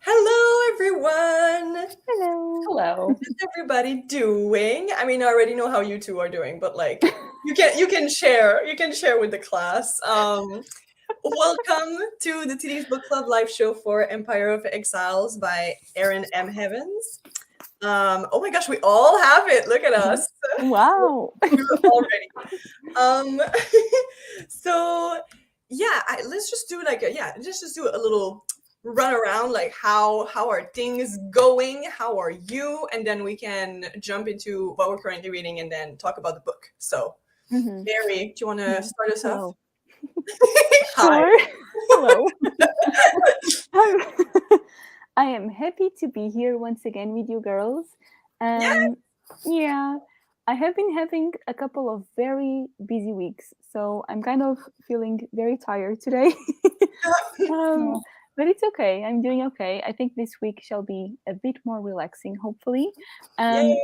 Hello, everyone. Hello. Hello. How's everybody doing? I mean, I already know how you two are doing, but like, you can share with the class. Welcome to the today's book club live show for Empire of Exiles by Erin M. Heavens. Oh my gosh, we all have it. Look at us. Wow. We're all ready. So yeah, let's just do let's just do a little run around, like how are things going, how are you, and then we can jump into what we're currently reading and then talk about the book. So Mary, do you want to start us off? Hi. Sure. Hello. I am happy to be here once again with you girls. Yeah, I have been having a couple of very busy weeks, so I'm kind of feeling very tired today. But it's okay. I'm doing okay. I think this week shall be a bit more relaxing, hopefully. Yay.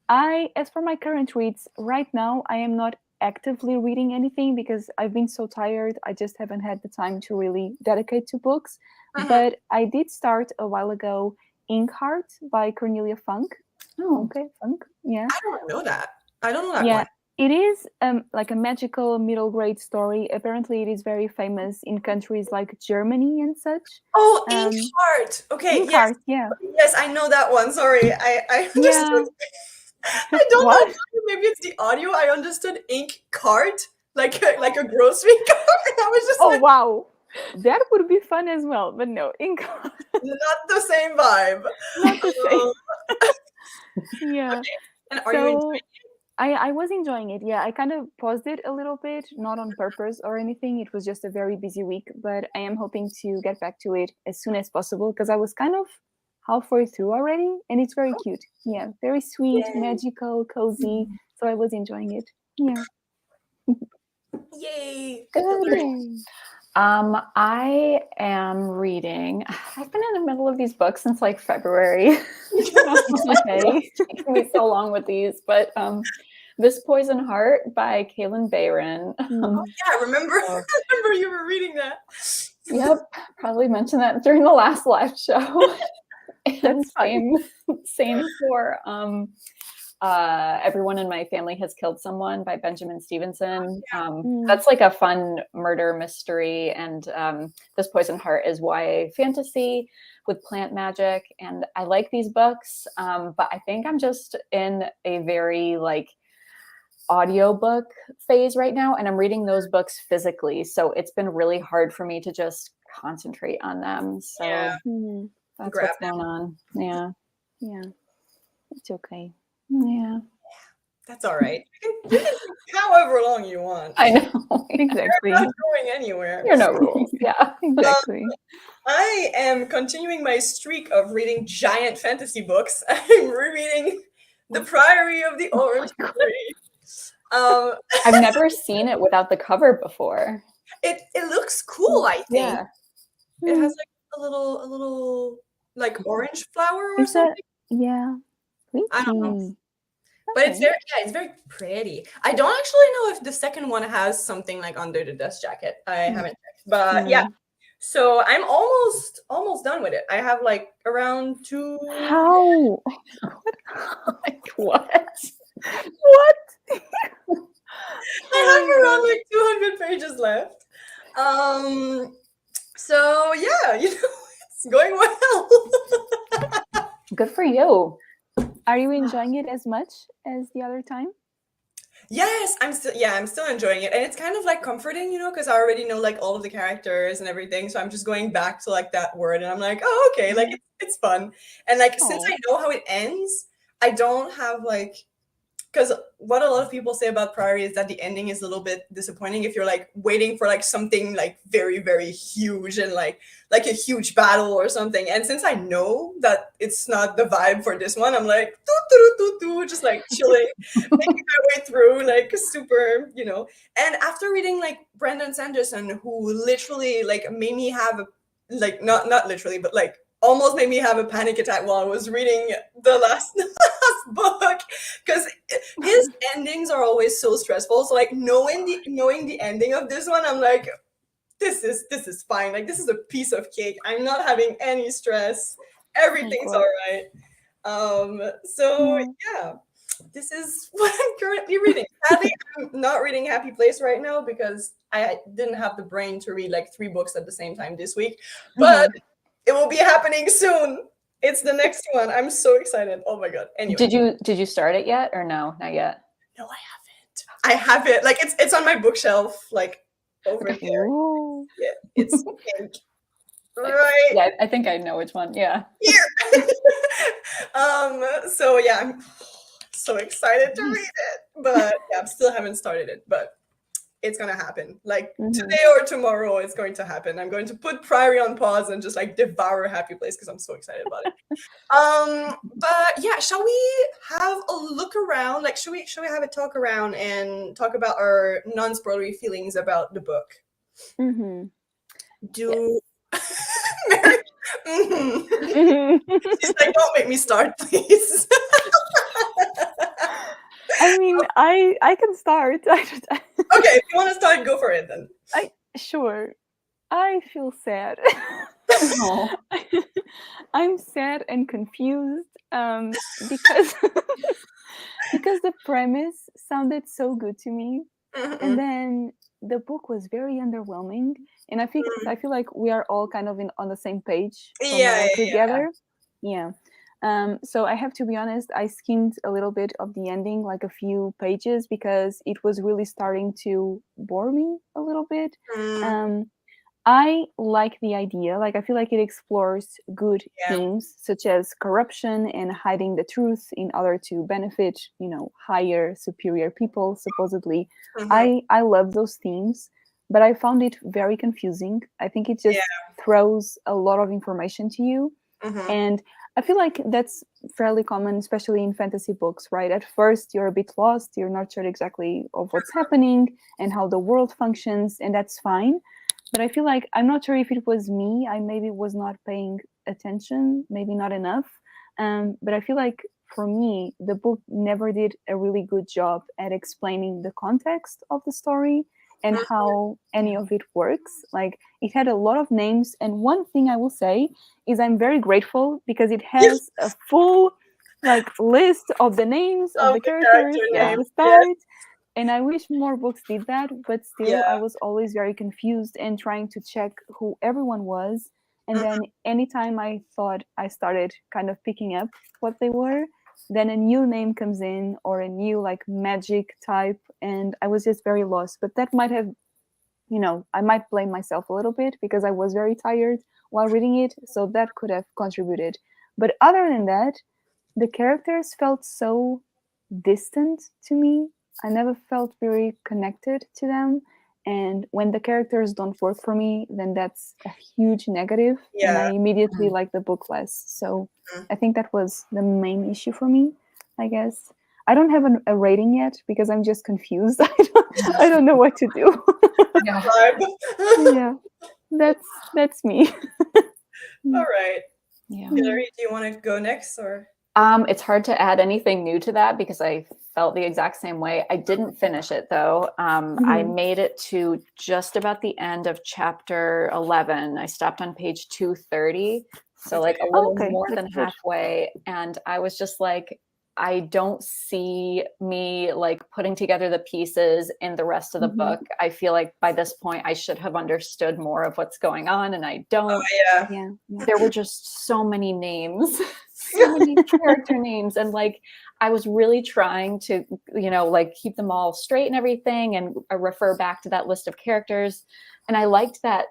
As for my current reads, right now I am not actively reading anything because I've been so tired. I just haven't had the time to really dedicate to books. But I did start a while ago Inkheart by Cornelia Funk. Oh, okay, Funk. Yeah. I don't know that. One. Yeah, it is like a magical middle grade story. Apparently, it is very famous in countries like Germany and such. Oh, Inkheart. Okay, Inkheart, yeah. Yes, I know that one. Sorry, I understood. I don't know. Maybe it's the audio. I understood ink cart, like a grocery cart. I was just like, wow, that would be fun as well. But no, ink cart. Not the same vibe. Not the same. Yeah. Okay. And are you enjoying it? I was enjoying it. Yeah, I kind of paused it a little bit, not on purpose or anything. It was just a very busy week, but I am hoping to get back to it as soon as possible because I was kind of halfway through already, and it's very cute. Yeah, very sweet, magical, cozy. So I was enjoying it. Yeah. Yay! Good. I am reading. I've been in the middle of these books since like February. Okay, it can be so long with these, but This Poison Heart by Kaylin Bayron. I remember. I remember you were reading that. Yep, probably mentioned that during the last live show. And same for Everyone in My Family Has Killed Someone by Benjamin Stevenson. That's like a fun murder mystery, and This Poison Heart is YA fantasy with plant magic, and I like these books, but I think I'm just in a very like audiobook phase right now, and I'm reading those books physically, so it's been really hard for me to just concentrate on them. So that's what's going on. Yeah, It's okay. Yeah, that's all right. You can however long you want. I know. Exactly. I'm not going anywhere. There are no rules. Yeah, exactly. I am continuing my streak of reading giant fantasy books. I'm rereading The Priory of the Orange Tree. I've never seen it without the cover before. It looks cool, I think. Yeah. It has like a little like orange flower or something. I don't know. But it's very pretty. I don't actually know if the second one has something like under the dust jacket. I haven't checked. But yeah. So I'm almost done with it. I have like around 2. How? Like what? What? I have around like 200 pages left. So yeah, it's going well. Good for you. Are you enjoying it as much as the other time? Yes, I'm still enjoying it, and it's kind of like comforting, because I already know like all of the characters and everything, so I'm just going back to like that word, and I'm like, oh, okay, like it's fun, and like since I know how it ends, I don't have like, because what a lot of people say about Priory is that the ending is a little bit disappointing if you're like waiting for like something like very, very huge and like a huge battle or something. And since I know that it's not the vibe for this one, I'm like just like chilling, making my way through, like super, And after reading like Brandon Sanderson, who literally like made me have like not literally, but like almost made me have a panic attack while I was reading the last book, because his endings are always so stressful. So like knowing the ending of this one, I'm like, this is fine. Like, this is a piece of cake. I'm not having any stress. Everything's all right. So yeah, this is what I'm currently reading. Sadly, I'm not reading Happy Place right now because I didn't have the brain to read like 3 books at the same time this week. But it will be happening soon. It's the next one. I'm so excited. Oh my god. Anyway. Did you start it yet or no? Not yet. No, I haven't. I have it. Like, it's on my bookshelf, like over here. Ooh. Yeah, it's pink. Right. Yeah, I think I know which one. Yeah. Here. So yeah, I'm so excited to read it. But yeah, I still haven't started it, but it's gonna happen. Like today or tomorrow, it's going to happen. I'm going to put Priory on pause and just like devour Happy Place because I'm so excited about it. But yeah, shall we have a look around? Like, should we have a talk around and talk about our non-spoilery feelings about the book? Do Mary? She's like, don't make me start, please. I mean, I can start. Okay, if you want to start, go for it then. Sure. I feel sad. I'm sad and confused because because the premise sounded so good to me, and then the book was very underwhelming. And I feel like we are all kind of on the same page together. Yeah. So I have to be honest, I skimmed a little bit of the ending, like a few pages, because it was really starting to bore me a little bit. I like the idea. Like, I feel like it explores good themes such as corruption and hiding the truth in order to benefit, higher, superior people, supposedly. I love those themes, but I found it very confusing. I think it just throws a lot of information to you. And I feel like that's fairly common, especially in fantasy books, right? At first, you're a bit lost. You're not sure exactly of what's happening and how the world functions, and that's fine. But I feel like, I'm not sure if it was me. I maybe was not paying attention, maybe not enough. But I feel like for me, the book never did a really good job at explaining the context of the story and how any of it works. Like, it had a lot of names. And one thing I will say is I'm very grateful because it has a full list of the names of the characters at the start. And I wish more books did that, but still I was always very confused and trying to check who everyone was. And then anytime I thought I started kind of picking up what they were, then a new name comes in or a new magic type, and I was just very lost. But that might have, I might blame myself a little bit because I was very tired while reading it, so that could have contributed. But other than that, the characters felt so distant to me. I never felt very connected to them. And when the characters don't work for me, then that's a huge negative. And I immediately like the book less. So I think that was the main issue for me, I guess. I don't have a rating yet because I'm just confused. I don't know what to do. Yeah, that's me. All right. Yeah. Hillary, do you want to go next or? It's hard to add anything new to that because I felt the exact same way. I didn't finish it though. I made it to just about the end of chapter 11. I stopped on page 230. So a little more than halfway. And I was just like, I don't see me putting together the pieces in the rest of the book. I feel like by this point I should have understood more of what's going on, and I don't. There were just so many names, so many character names, and I was really trying to, keep them all straight and everything, and refer back to that list of characters. And I liked that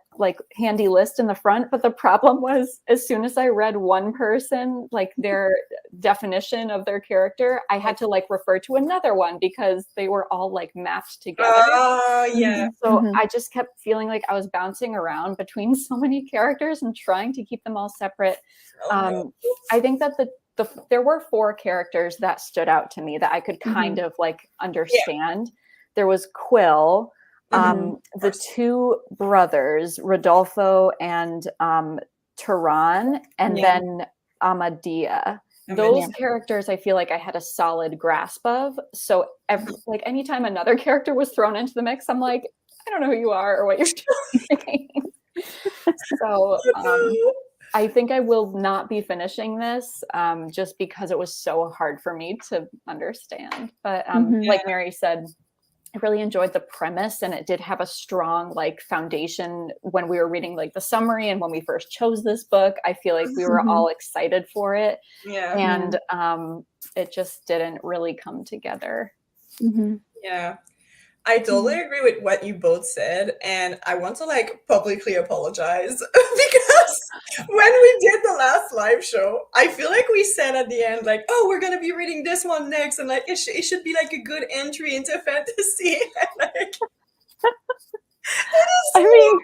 handy list in the front, but the problem was as soon as I read one person, their definition of their character, I had to refer to another one because they were all mapped together. So I just kept feeling like I was bouncing around between so many characters and trying to keep them all separate. I think that there were 4 characters that stood out to me that I could kind of understand. There was Quill, the 2 brothers, Rodolfo and Turan, and then Amadea. Those characters I feel like I had a solid grasp of. So anytime another character was thrown into the mix, I'm like, I don't know who you are or what you're doing. So I think I will not be finishing this just because it was so hard for me to understand. But like Mary said, I really enjoyed the premise, and it did have a strong like foundation when we were reading like the summary and when we first chose this book. I feel like we were all excited for it, and it just didn't really come together. Yeah. I totally agree with what you both said, and I want to like publicly apologize because when we did the last live show, I feel like we said at the end like, "Oh, we're gonna be reading this one next," and like it should be like a good entry into fantasy. And, like, I mean,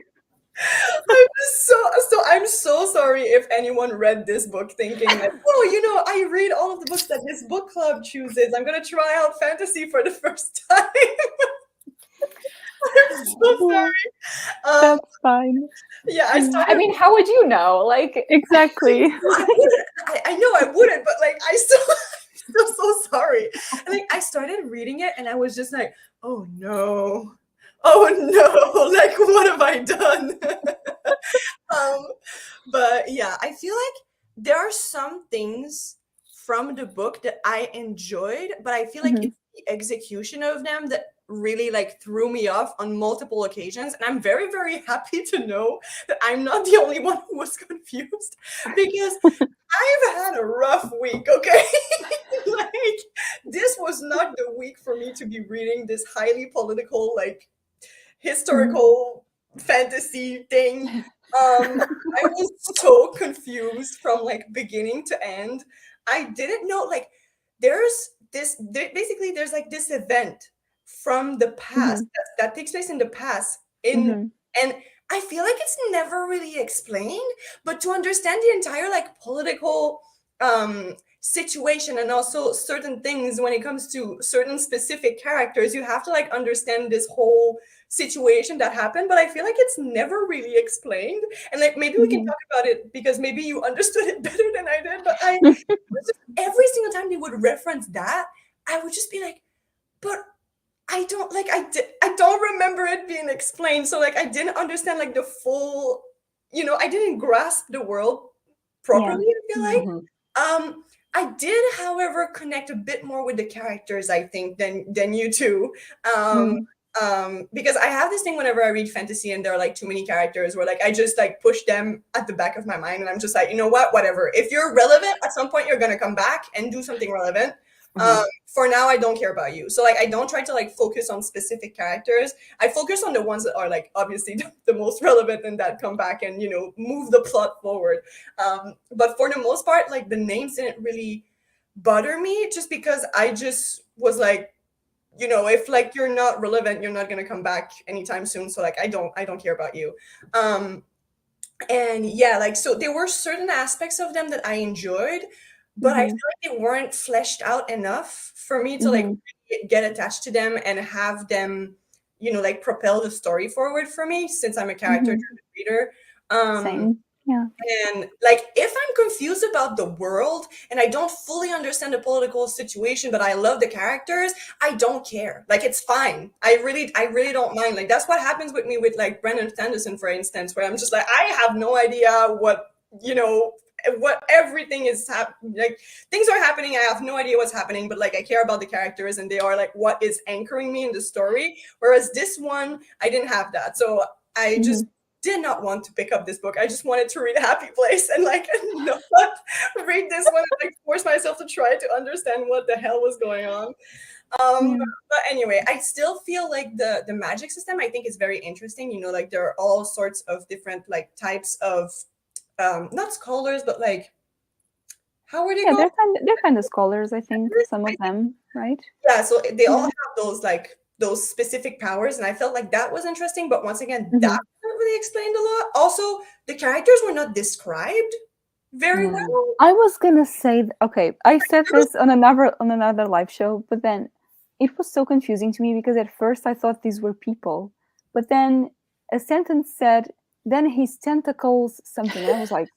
I'm so sorry if anyone read this book thinking like, "Oh, you know, I read all of the books that this book club chooses. I'm gonna try out fantasy for the first time." I'm so sorry. that's fine. Yeah, I started. I mean, how would you know? Like, Exactly. I know I wouldn't, but like I still so sorry. And like I started reading it, and I was just like, "Oh no, oh no! Like what have I done?" But yeah, I feel like there are some things from the book that I enjoyed, but I feel like it's the execution of them that really like threw me off on multiple occasions. And I'm very, very happy to know that I'm not the only one who was confused, because I've had a rough week, okay? Like this was not the week for me to be reading this highly political, like historical fantasy thing. I was so confused from like beginning to end. I didn't know like basically there's like this event from the past that takes place in the past and I feel like it's never really explained, but to understand the entire like political situation and also certain things when it comes to certain specific characters, you have to like understand this whole situation that happened, but I feel like it's never really explained. And like maybe we can talk about it because maybe you understood it better than I did, but every single time they would reference that, I would just be like, but I don't like I don't remember it being explained. So like I didn't understand like the full, I didn't grasp the world properly, I feel like. I did, however, connect a bit more with the characters, I think, than you two. Because I have this thing whenever I read fantasy and there are like too many characters where like I just like push them at the back of my mind and I'm just like, you know what, whatever. If you're relevant at some point, you're gonna come back and do something relevant. For now, I don't care about you. So like I don't try to like focus on specific characters. I focus on the ones that are like obviously the most relevant and that come back and move the plot forward. But for the most part, like the names didn't really bother me just because I just was like, if like you're not relevant, you're not gonna come back anytime soon. So like I don't care about you. And yeah, like so there were certain aspects of them that I enjoyed, but I feel like they weren't fleshed out enough for me to like get attached to them and have them, like propel the story forward for me since I'm a character-driven reader. Same. Yeah. And like if I'm confused about the world and I don't fully understand the political situation, but I love the characters, I don't care. Like it's fine. I really don't mind. Like that's what happens with me with like Brandon Sanderson, for instance, where I'm just like, I have no idea what everything is happening. Like things are happening, I have no idea what's happening, but like I care about the characters and they are like what is anchoring me in the story. Whereas this one, I didn't have that. So I just did not want to pick up this book. I just wanted to read Happy Place and like not read this one and like force myself to try to understand what the hell was going on. But anyway, I still feel like the magic system I think is very interesting. Like there are all sorts of different like types of not scholars, but like how are they called? They're kind of scholars, I think, some of them, right? Yeah, so they all have those specific powers, and I felt like that was interesting. But once again, that wasn't really explained a lot. Also, the characters were not described very well. I was gonna say, okay, I said this on another live show, but then it was so confusing to me because at first I thought these were people, but then a sentence said, then his tentacles something. I was like,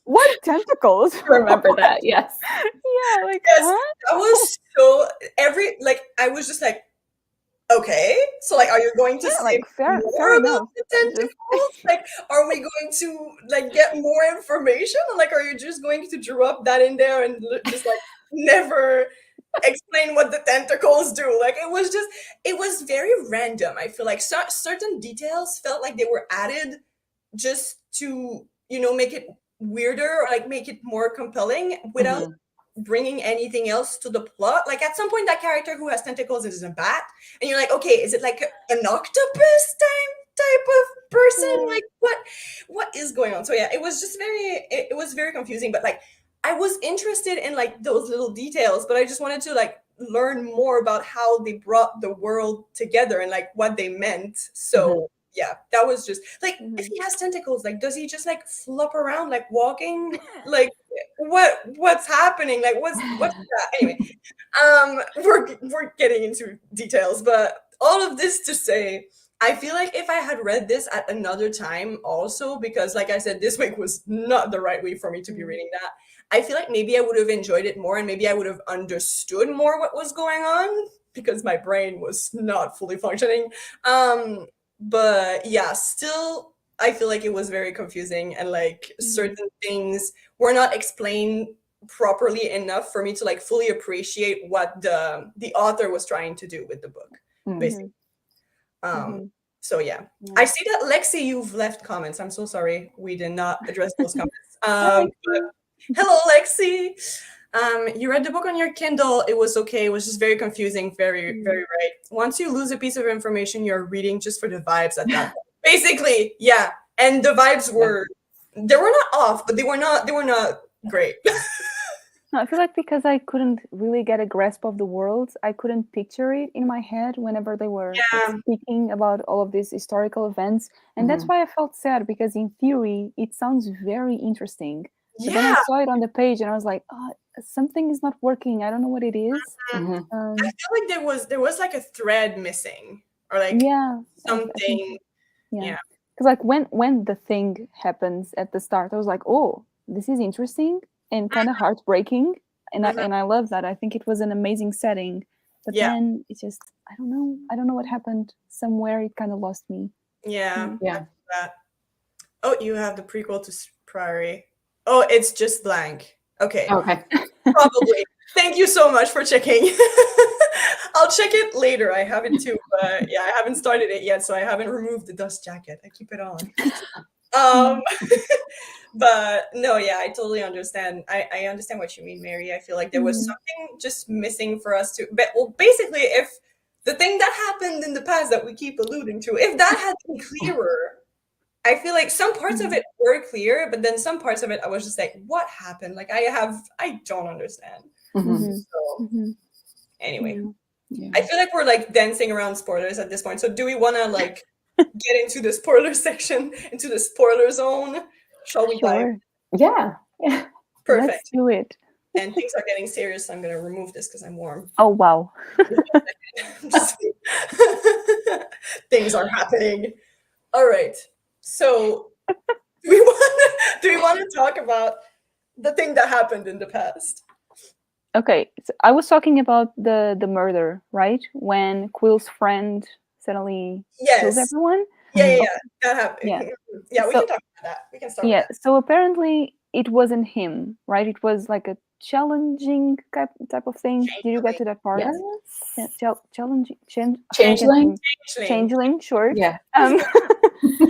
what tentacles? Remember that? Yes. Yeah, like yes, huh? that was so I was just like, Okay, so like, are you going to Yeah, say like fair more about enough. the Just tentacles? Like, are we going to like get more information? Or, like, are you just going to drop that in there and just like never explain what the tentacles do? Like, it was very random. I feel like certain details felt like they were added just to, you know, make it weirder or like make it more compelling without bringing anything else to the plot. Like at some point, that character who has tentacles is a bat, and you're like, okay, is it like an octopus type of person? yeah. Like what is going on? So yeah, it was just it was very confusing. But like, I was interested in like those little details, but I just wanted to like learn more about how they brought the world together and like what they meant. So yeah, that was just like, if he has tentacles, like does he just like flop around like walking? Like what's happening? Like what's that? Anyway, we're getting into details, but all of this to say, I feel like if I had read this at another time also, because like I said, this week was not the right week for me to be reading that. I feel like maybe I would have enjoyed it more and maybe I would have understood more what was going on because my brain was not fully functioning. But yeah, still I feel like it was very confusing and like certain things were not explained properly enough for me to like fully appreciate what the author was trying to do with the book, basically. So yeah. I see that Lexi, you've left comments. I'm so sorry we did not address those comments. But hello, Lexi. You read the book on your Kindle. It was okay. It was just very confusing. Very, very right. Once you lose a piece of information, you're reading just for the vibes at that point. Basically, yeah. And the vibes were they were not off, but they were not great. No, I feel like because I couldn't really get a grasp of the world, I couldn't picture it in my head whenever they were like, speaking about all of these historical events. And that's why I felt sad, because in theory, it sounds very interesting. But then I saw it on the page and I was like, oh, something is not working. I don't know what it is. I feel like there was like a thread missing or like something. Yeah. Because like when the thing happens at the start, I was like, oh, this is interesting and kind of heartbreaking, and I love that. I think it was an amazing setting, but then it's just I don't know what happened. Somewhere it kind of lost me. Yeah. Oh, you have the prequel to Priory. Oh, it's just blank. Okay. Probably. Thank you so much for checking. I'll check it later. I have it too, but yeah, I haven't started it yet, so I haven't removed the dust jacket. I keep it on. But no, yeah, I totally understand. I understand what you mean, Mary. I feel like there was something just missing for us to. But well, basically, if the thing that happened in the past that we keep alluding to, if that had been clearer, I feel like some parts of it were clear, but then some parts of it I was just like, what happened? Like I don't understand. So anyway, I feel like we're like dancing around spoilers at this point. So do we want to like get into the spoiler section, into the spoiler zone? Shall we dive? Yeah. Perfect. Let's do it. And things are getting serious, so I'm going to remove this because I'm warm. Oh, wow. Things are happening. All right. So do we want to talk about the thing that happened in the past? Okay. So I was talking about the murder, right? When Quill's friend suddenly kills everyone. Yeah, that happened. Yeah, we can talk about that. We can start with that. So apparently it wasn't him, right? It was like a challenging type of thing. Did you get to that part? Yes. Challenging. Changeling, sure. Yeah.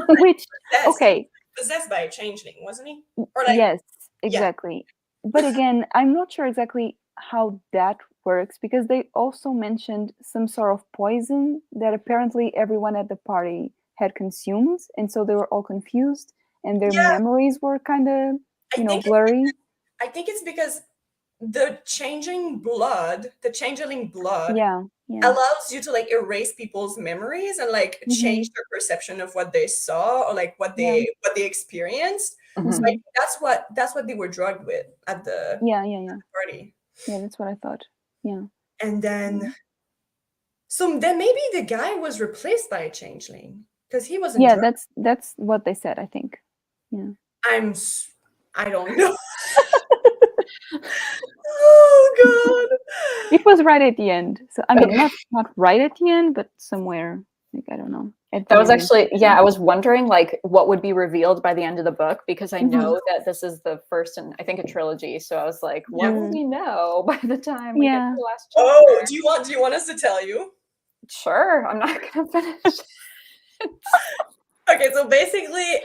Which, okay. Possessed by a changeling, wasn't he? Or like, yes, exactly. But again, I'm not sure exactly how that works, because they also mentioned some sort of poison that apparently everyone at the party had consumed, and so they were all confused and their memories were kind of blurry. I think it's because the changeling blood allows you to like erase people's memories and like change their perception of what they saw or like what they experienced. So like, that's what they were drugged with at the party. Yeah, that's what I thought. Yeah. And then so then maybe the guy was replaced by a changeling because he wasn't drugged. That's what they said, I think. Yeah. I don't know. Oh Oh god. It was right at the end. So I mean, not right at the end, but somewhere. Like, I don't know. That was actually, I was wondering like what would be revealed by the end of the book, because I know that this is the first in, I think, a trilogy. So I was like, what will we know by the time we get to the last chapter? Oh, do you want us to tell you? Sure, I'm not gonna finish. Okay, so basically,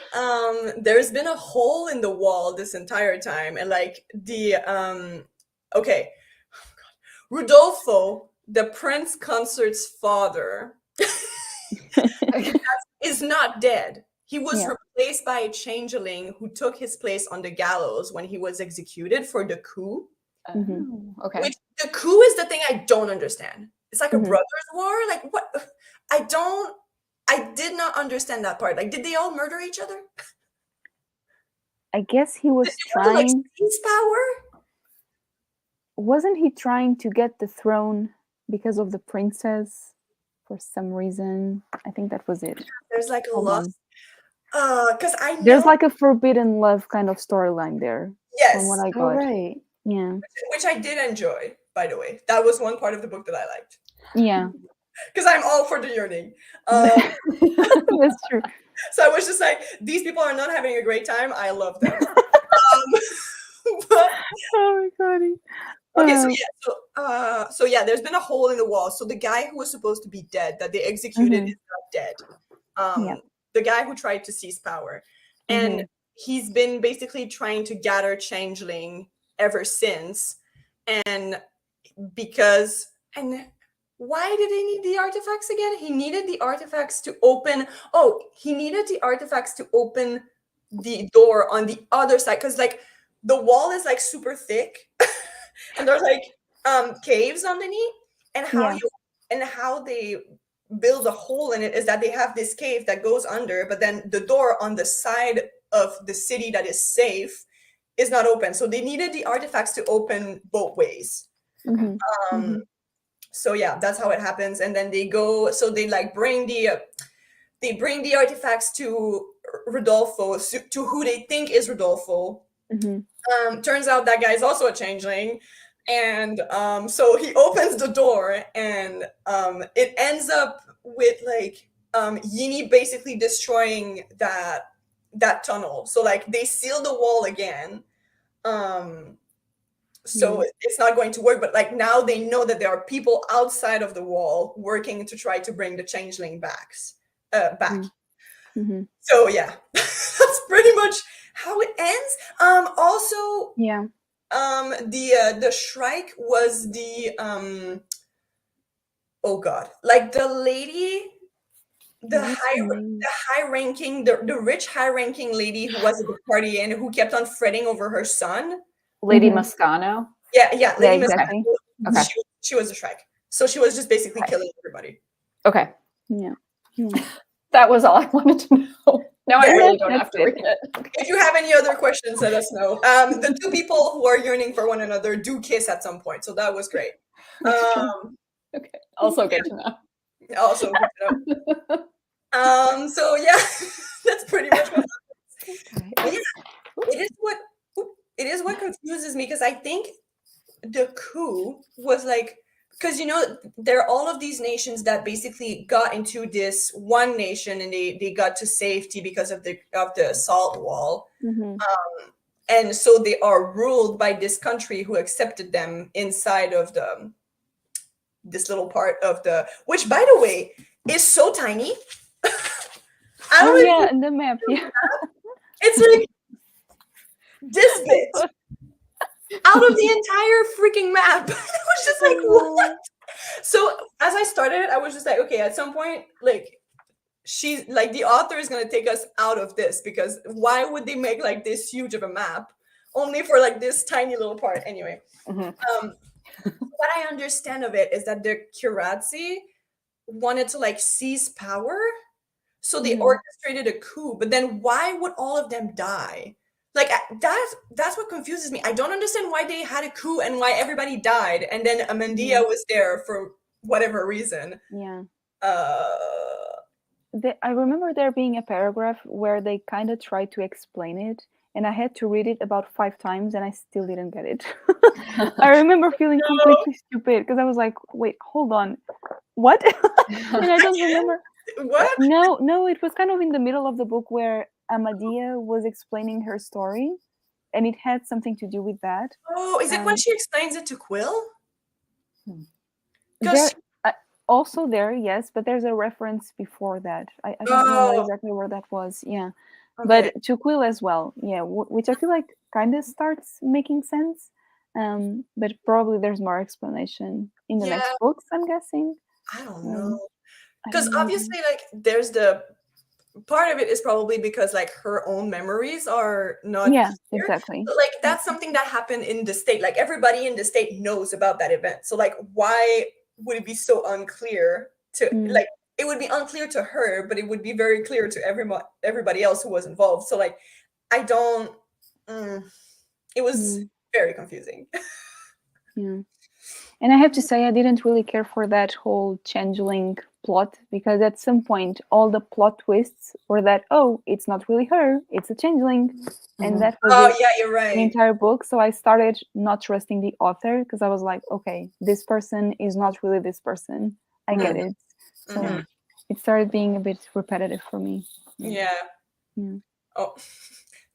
there's been a hole in the wall this entire time, and like the okay, Rudolfo, the prince consort's father, is not dead. He was replaced by a changeling who took his place on the gallows when he was executed for the coup. Okay. Which the coup is the thing I don't understand. It's like a brothers' war. Like what? I did not understand that part. Like, did they all murder each other? I guess he was trying. Like, his power? Wasn't he trying to get the throne because of the princess for some reason? I think that was it. There's like a lot. Because I know there's like a forbidden love kind of storyline there. Yes. From what I got. Right. Yeah. Which I did enjoy, by the way. That was one part of the book that I liked. Yeah. Because I'm all for the yearning. That's true. So I was just like, these people are not having a great time. I love them. But, oh my god. Okay, so yeah, there's been a hole in the wall. So the guy who was supposed to be dead, that they executed, is not dead. The guy who tried to seize power, and he's been basically trying to gather changeling ever since. And why did he need the artifacts again? He needed the artifacts to open. Oh, he needed the artifacts to open the door on the other side, because like the wall is like super thick, and there's like caves underneath. And how they build a hole in it is that they have this cave that goes under, but then the door on the side of the city that is safe is not open. So they needed the artifacts to open both ways. So yeah, that's how it happens. And then they go, so they like bring the artifacts to Rodolfo, to who they think is Rodolfo. Turns out that guy is also a changeling. And so he opens the door, and it ends up with like Yini basically destroying that tunnel. So like they seal the wall again. So it's not going to work, but like now they know that there are people outside of the wall working to try to bring the changeling back. So yeah, that's pretty much how it ends. Also, the Shrike was the oh god, like the lady, the high-ranking, the rich high-ranking lady who was at the party and who kept on fretting over her son. Lady Moscano? Yeah, Lady exactly. Moscano. Okay. She was a Shrike. So she was just basically killing everybody. Okay. Yeah. That was all I wanted to know. Now I really don't have to read it. Okay. If you have any other questions, let us know. The two people who are yearning for one another do kiss at some point, so that was great. Okay. Also good to know. Also good to know. So yeah, that's pretty much what happens. But yeah, it is what confuses me, because I think the coup was like, because there are all of these nations that basically got into this one nation, and they got to safety because of the salt wall. And so they are ruled by this country who accepted them inside of this little part of which, by the way, is so tiny. In the map. Yeah. It's like this bit out of the entire freaking map. I was just like, what? So as I started it, I was just like, okay, at some point, like, she's like, the author is going to take us out of this, because why would they make like this huge of a map only for like this tiny little part? Anyway, what I understand of it is that the Kiratsi wanted to like seize power, so they orchestrated a coup. But then why would all of them die? Like, that's what confuses me. I don't understand why they had a coup and why everybody died, and then Amandia was there for whatever reason. Yeah. I remember there being a paragraph where they kind of tried to explain it, and I had to read it about 5 times, and I still didn't get it. I remember feeling completely stupid because I was like, "Wait, hold on, what?" And I don't remember. What? No, it was kind of in the middle of the book where Amadia was explaining her story, and it had something to do with that. Oh, is it when she explains it to Quill? There, also there, yes, but there's a reference before that. I don't remember exactly where that was. Yeah, Okay. but to Quill as well. Yeah, which I feel like kind of starts making sense. But probably there's more explanation in the next books, I'm guessing. I don't know. I Because don't know. obviously, like, there's the part of it is probably because like her own memories are not clear. Exactly. But, like, that's something that happened in the state. Like, everybody in the state knows about that event. So like, why would it be so unclear to like, it would be unclear to her, but it would be very clear to everybody else who was involved. So like, I don't it was very confusing. Yeah. And I have to say, I didn't really care for that whole changeling plot, because at some point, all the plot twists were that, oh, it's not really her, it's a changeling. And that was yeah, you're right. the entire book. So I started not trusting the author, because I was like, okay, this person is not really this person. I get it. So it started being a bit repetitive for me. Yeah. Oh,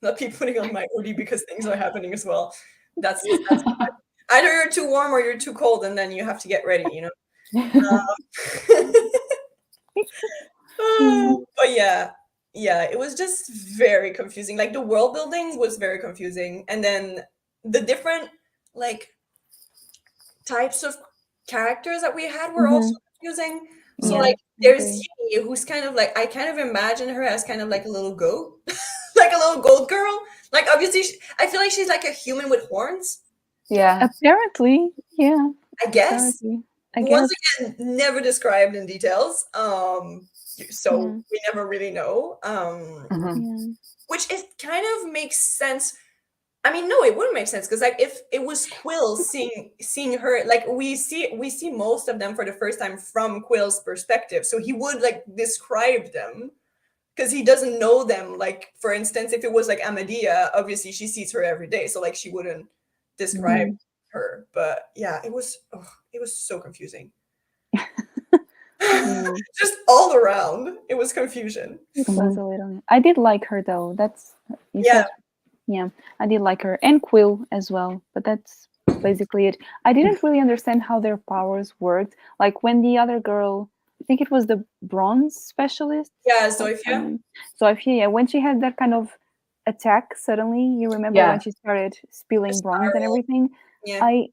not be putting on my hoodie because things are happening as well. That's either you're too warm or you're too cold, and then you have to get ready, you know. But yeah, it was just very confusing. Like, the world building was very confusing, and then the different like types of characters that we had were also confusing. So like, there's Yi, who's kind of like, I kind of imagine her as kind of like a little goat, like a little goat girl. Like, obviously, I feel like she's like a human with horns. Yeah. Apparently, yeah. I guess. Once again, never described in details. So we never really know. Which is kind of makes sense. I mean, no, it wouldn't make sense, because like, if it was Quill seeing her, like, we see most of them for the first time from Quill's perspective, so he would like describe them because he doesn't know them. Like, for instance, if it was like Amadia, obviously she sees her every day, so like, she wouldn't describe her. But yeah, it was so confusing. Just all around, it was confusion. It was a little. I did like her though. That's you said. Yeah, I did like her, and Quill as well. But that's basically it. I didn't really understand how their powers worked. Like, when the other girl, I think it was the bronze specialist. Yeah, Zoifia. Zoifia, yeah. When she had that kind of attack suddenly, you remember when she started spilling bronze and everything? Yeah. I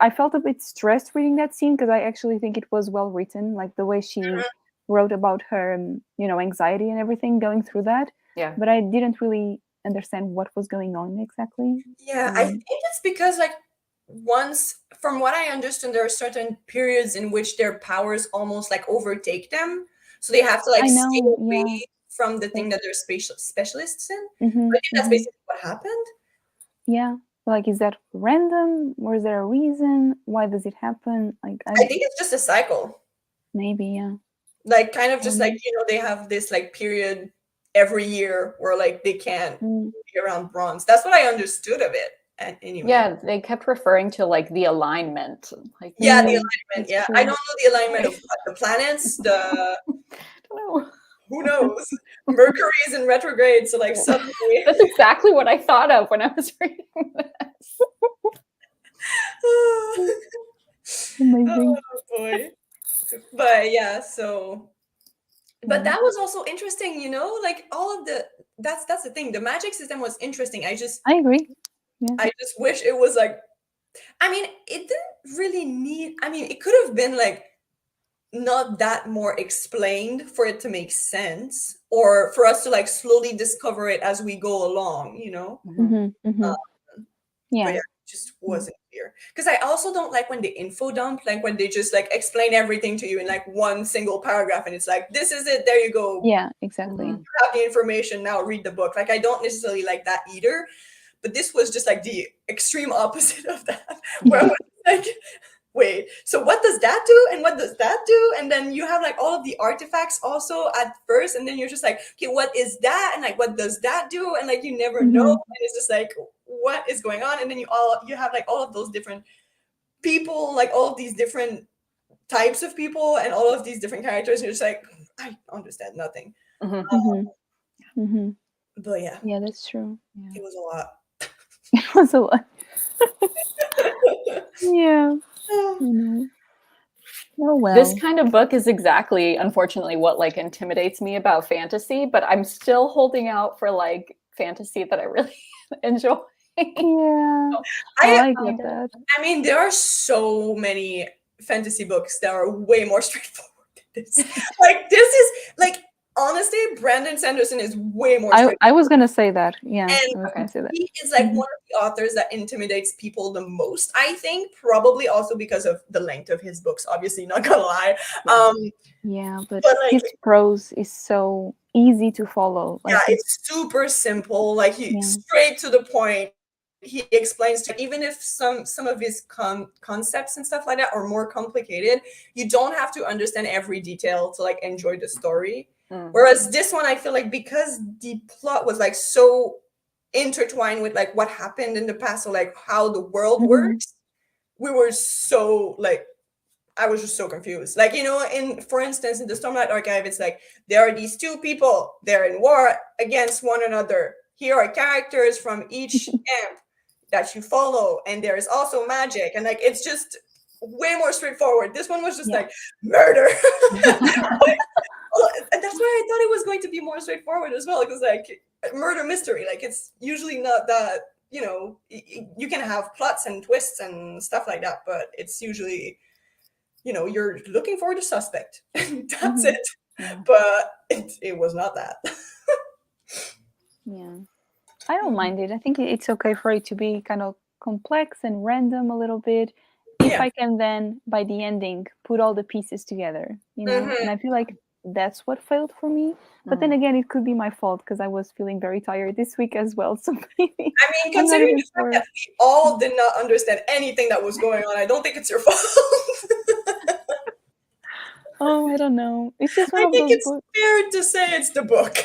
felt a bit stressed reading that scene, because I actually think it was well written, like the way she wrote about her, anxiety and everything going through that. Yeah. But I didn't really understand what was going on exactly. Yeah, I think it's because, like, from what I understand, there are certain periods in which their powers almost like overtake them, so they have to like stay away from the thing that they're specialists in. I think that's basically what happened. Yeah, like, is that random, or is there a reason? Why does it happen? Like, I think it's just a cycle. Maybe, yeah. Like, kind of just like, they have this like period every year where like they can't be around bronze. That's what I understood of it. Anyway. Yeah, they kept referring to like the alignment. Like, the alignment. Yeah, I don't know the alignment of the planets. I don't know. Who knows? Mercury is in retrograde, so like suddenly. That's exactly what I thought of when I was reading this. Amazing. Oh boy. But yeah, so. But that was also interesting, like all of that's the thing. The magic system was interesting. I agree. Yeah. I just wish it was like, I mean, it didn't really need, I mean, it could have been like not that more explained for it to make sense, or for us to like slowly discover it as we go along, Yeah. But yeah, it just wasn't clear. Because I also don't like when they info dump, like when they just like explain everything to you in like one single paragraph, and it's like, this is it, there you go. Yeah, exactly. You have the information, now read the book. Like, I don't necessarily like that either. But this was just like the extreme opposite of that, where I was like, wait, so what does that do? And what does that do? And then you have like all of the artifacts also at first, and then you're just like, okay, what is that? And like, what does that do? And like, you never know. And it's just like, what is going on? And then you have like all of those different people, like all of these different types of people and all of these different characters. And you're just like, I understand nothing. But yeah. Yeah, that's true. It was a lot. It was a lot. Yeah. Oh well. This kind of book is exactly, unfortunately, what like intimidates me about fantasy, but I'm still holding out for like fantasy that I really enjoy. Yeah. I get that. I mean, there are so many fantasy books that are way more straightforward than this. Like, this is like, honestly, Brandon Sanderson is way more straightforward. I was gonna say that. Yeah, and I was gonna say that. He is like one of the authors that intimidates people the most, I think, probably also because of the length of his books, obviously, not gonna lie. Yeah, but like, his prose is so easy to follow. Like, yeah, it's super simple. Like, he's straight to the point. He explains to, even if some of his concepts and stuff like that are more complicated, you don't have to understand every detail to like enjoy the story. Whereas this one, I feel like because the plot was like so intertwined with like what happened in the past, or like how the world works, we were so like, I was just so confused. Like, you know, for instance, in the Stormlight Archive, it's like, there are these two people, they're in war against one another. Here are characters from each camp that you follow, and there is also magic, and like, it's just way more straightforward. This one was just like murder. And that's why I thought it was going to be more straightforward as well, because like murder mystery, like it's usually not that, you know, you can have plots and twists and stuff like that, but it's usually, you know, you're looking for the suspect. That's it. But it was not that. Yeah, I don't mind it. I think it's okay for it to be kind of complex and random a little bit, if I can then by the ending put all the pieces together, you know. And I feel like that's what failed for me. But then again, it could be my fault because I was feeling very tired this week as well. So maybe, I mean, considering the fact that we all did not understand anything that was going on, I don't think it's your fault. Oh, I don't know. It's just one I of think those it's books. fair to say it's the book.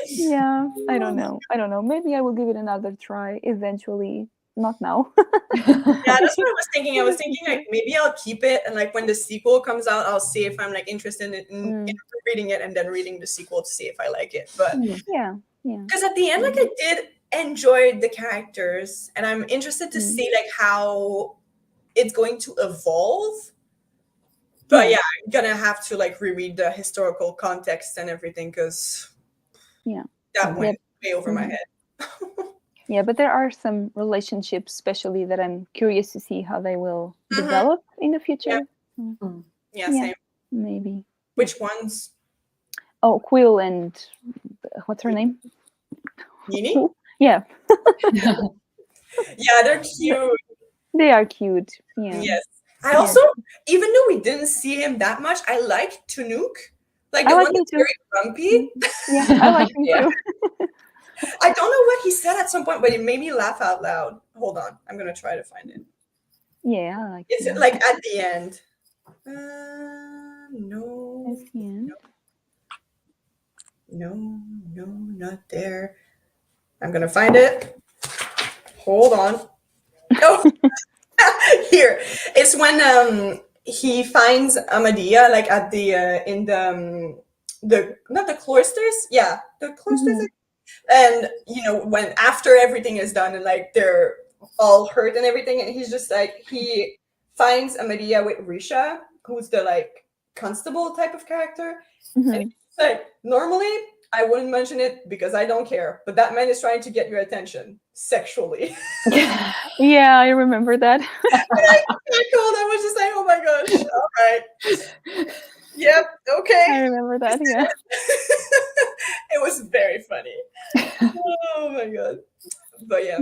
Yeah, I don't know. Maybe I will give it another try eventually. Not now. Yeah, that's what I was thinking. I was thinking like maybe I'll keep it, and like when the sequel comes out, I'll see if I'm like interested in reading it, and then reading the sequel to see if I like it. But yeah. Because at the end, like, I did enjoy the characters, and I'm interested to see like how it's going to evolve. But yeah, I'm gonna have to like reread the historical context and everything, because that went way over my head. Yeah, but there are some relationships, especially that I'm curious to see how they will develop in the future. Yeah, same. Maybe. Which ones? Oh, Quill and what's her name? Nini? Yeah. Yeah, they're cute. They are cute. Yeah. Yes. I also, even though we didn't see him that much, I like Tunuk. Like the one that's very grumpy. Yeah, I like him too. I don't know what he said at some point, but it made me laugh out loud. Hold on, I'm gonna try to find it. Yeah, I like it. It's like at the end. No. At the end. No, not there. I'm gonna find it. Hold on. Oh, here. It's when he finds Amadea like at the in the not the cloisters. Yeah, the cloisters. And you know, when after everything is done and like they're all hurt and everything, and he's just like, he finds Amadea with Risha, who's the like constable type of character. And he's like, normally I wouldn't mention it because I don't care, but that man is trying to get your attention sexually. Yeah, I remember that. And I was just like, oh my gosh, all right. Yep, okay. I remember that, yeah. It was very funny. Oh my god. But yeah.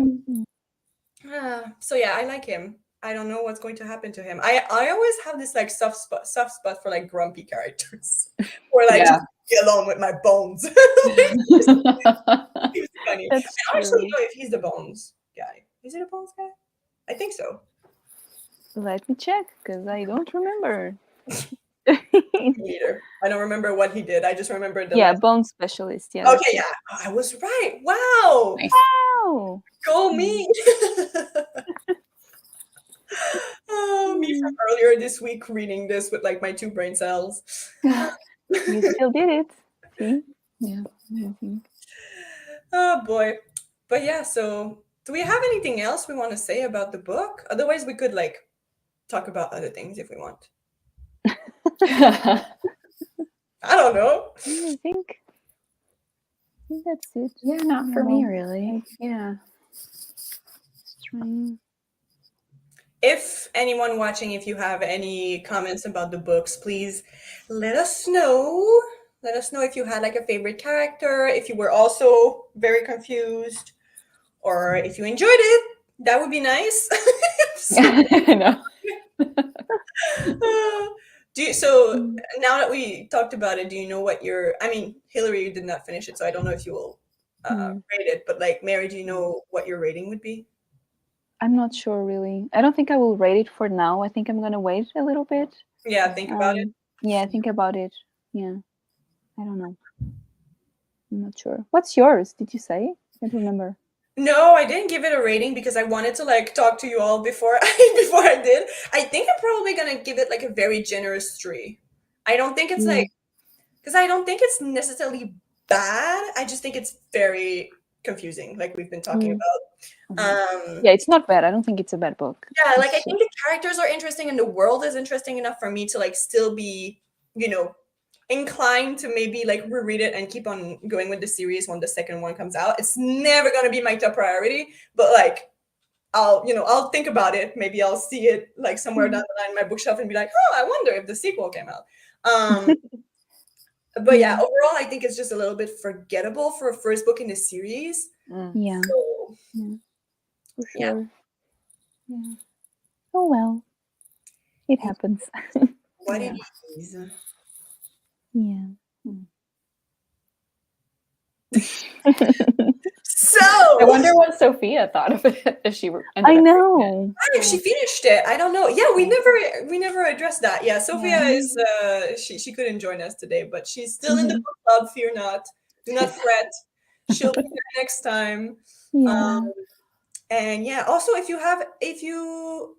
So yeah, I like him. I don't know what's going to happen to him. I always have this like soft spot for like grumpy characters. Or like just be alone with my bones. He was funny. I don't actually know if he's the bones guy. Is he the bones guy? I think so. Let me check because I don't remember. Either. I don't remember what he did. I just remember the Yeah, last. bone specialist. Yeah. Okay, yeah, I was right. Wow, Nice. Wow. go me. Oh, me from earlier this week reading this with like my 2 brain cells. You still did it. See? Yeah. Amazing. Oh boy. But yeah, so do we have anything else we want to say about the book? Otherwise, we could like talk about other things if we want. I don't know. I think that's it. Yeah, not for me really. Yeah. Just trying. If anyone watching, if you have any comments about the books, please let us know. Let us know if you had like a favorite character, if you were also very confused, or if you enjoyed it. That would be nice. I know. So now that we talked about it, do you know what I mean, Hillary, you did not finish it, so I don't know if you will rate it, but like Mary, do you know what your rating would be? I'm not sure really. I don't think I will rate it for now. I think I'm gonna wait a little bit. Yeah, think about it. Yeah, think about it. Yeah. I don't know. I'm not sure. What's yours? Did you say? I can't remember. No, I didn't give it a rating because I wanted to like talk to you all before before I did. I think I'm probably gonna give it like a very generous 3. I don't think it's like because I don't think it's necessarily bad. I just think it's very confusing, like we've been talking about. Yeah, it's not bad. I don't think it's a bad book. Yeah, like I think the characters are interesting and the world is interesting enough for me to like still be, inclined to maybe like reread it and keep on going with the series when the second one comes out. It's never gonna be my top priority, but like I'll think about it. Maybe I'll see it like somewhere down the line in my bookshelf and be like, oh, I wonder if the sequel came out. But yeah, overall, I think it's just a little bit forgettable for a first book in the series. Yeah. So, For yeah. sure. Yeah. Oh well. It happens. What Yeah. it is. Yeah. So I wonder what Sophia thought of it if she ended I up know. if she finished it, I don't know. Yeah, we never addressed that. Yeah, Sophia is she couldn't join us today, but she's still in the book club. Fear not, do not fret. She'll be there next time. Yeah. And yeah, also if you